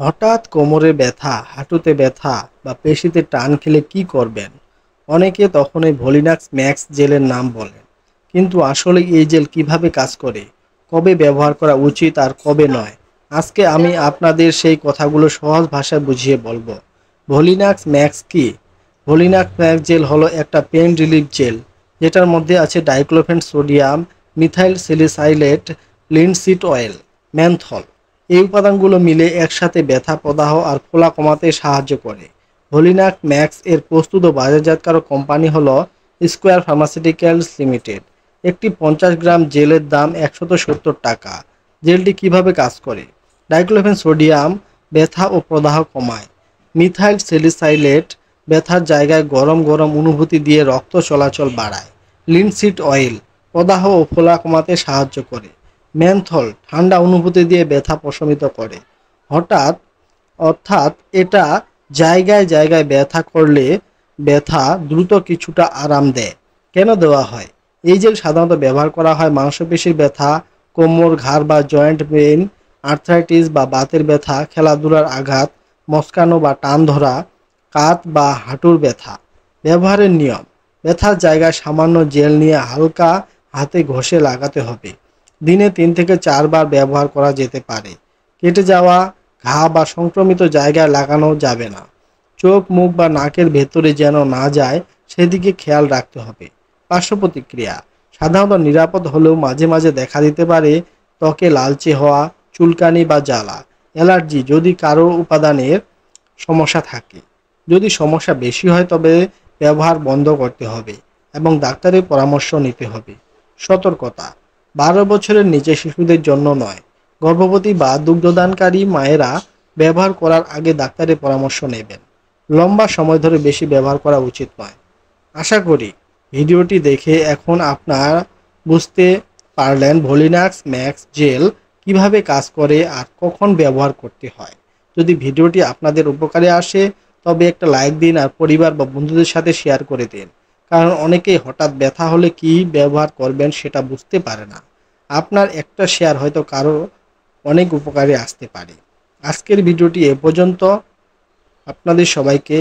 হঠাৎ কোমরে ব্যথা, হাঁটুতে ব্যথা বা পেশিতে টান খেলে কি করবেন? অনেকে তখন এই ভলিনাক্স ম্যাক্স জেলের নাম বলেন। কিন্তু আসলে এই জেল কিভাবে কাজ করে, কবে ব্যবহার করা উচিত আর কবে নয়, আজকে আমি আপনাদের সেই কথাগুলো সহজ ভাষায় বুঝিয়ে বলবো। ভলিনাক্স ম্যাক্স কি? ভলিনাক্স ম্যাক্স জেল হলো একটা পেইন রিলিফ জেল, যেটার মধ্যে আছে diclofenac sodium, methyl salicylate, linseed oil, menthol. এই উপাদানগুলো মিলে একসাথে ব্যথা, প্রদাহ আর ফোলা কমাতে সাহায্য করে। ভলিনাক ম্যাক্স এর প্রস্তুত ও বাজারজাতকারক কোম্পানি হলো স্কোয়ার ফার্মাসিউটিক্যালস লিমিটেড। একটি 50 গ্রাম জেলের দাম 170 টাকা। জেলটি কিভাবে কাজ করে? ডাইক্লোফেন সোডিয়াম ব্যথা ও প্রদাহ কমায়। মিথাইল স্যালিসাইলেট ব্যথার জায়গায় গরম গরম অনুভূতি দিয়ে রক্ত চলাচল বাড়ায়। লিনসিড অয়েল প্রদাহ ও ফোলা কমাতে সাহায্য করে। ম্যানথল ঠান্ডা অনুভূতি দিয়ে ব্যথা প্রশমিত করে। হঠাৎ অর্থাৎ এটা জায়গায় জায়গায় ব্যথা করলে ব্যথা দ্রুত কিছুটা আরাম দেয়। কেন দেওয়া হয়? এই জেল সাধারণত ব্যবহার করা হয় মাংসপেশির ব্যথা, কোমর, ঘাড় বা জয়েন্ট পেইন, আর্থ্রাইটিস বা বাতের ব্যথা, খেলাধুলার আঘাত, মচকানো বা টান ধরা, কাঁধ বা হাঁটুর ব্যথা। ব্যবহারের নিয়ম: ব্যথার জায়গায় সামান্য জেল নিয়ে হালকা হাতে ঘষে লাগাতে হবে। দিনে 3 থেকে 4 বার ব্যবহার করা যেতে পারে। কেটে যাওয়া ঘা বা সংক্রমিত জায়গায় লাগানো যাবে না। চোখ, মুখ বা নাকের ভেতরে যেন না যায় সেদিকে খেয়াল রাখতে হবে। পার্শ্ব প্রতিক্রিয়া: সাধারণত নিরাপদ হলেও মাঝে মাঝে দেখা দিতে পারে ত্বকে লালচে হওয়া, চুলকানি বা জ্বালা। অ্যালার্জি: যদি কারো উপাদানের সমস্যা থাকে। যদি সমস্যা বেশি হয় তবে ব্যবহার বন্ধ করতে হবে এবং ডাক্তারের পরামর্শ নিতে হবে। সতর্কতা: 12 বছরের নিচে শিশুদের জন্য নয়। গর্ভবতী বা দুগ্ধদানকারী মায়েরা ব্যবহার করার আগে ডাক্তারের পরামর্শ নেবেন। লম্বা সময় ধরে বেশি ব্যবহার করা উচিত নয়। আশা করি ভিডিওটি দেখে এখন আপনারা বুঝতে পারলেন ভলিনাক্স ম্যাক্স জেল কিভাবে কাজ করে আর কখন ব্যবহার করতে হয়। যদি ভিডিওটি আপনাদের উপকারে আসে তবে একটা লাইক দিন আর পরিবার বা বন্ধুদের সাথে শেয়ার করে দিন, কারণ অনেকেই হঠাৎ ব্যথা হলে কি ব্যবহার করবেন সেটা বুঝতে পারে না। আপনার একটা শেয়ার হয়তো কারো অনেক উপকারে আসতে পারে। আজকের ভিডিওটি এ পর্যন্ত। আপনাদের সবাইকে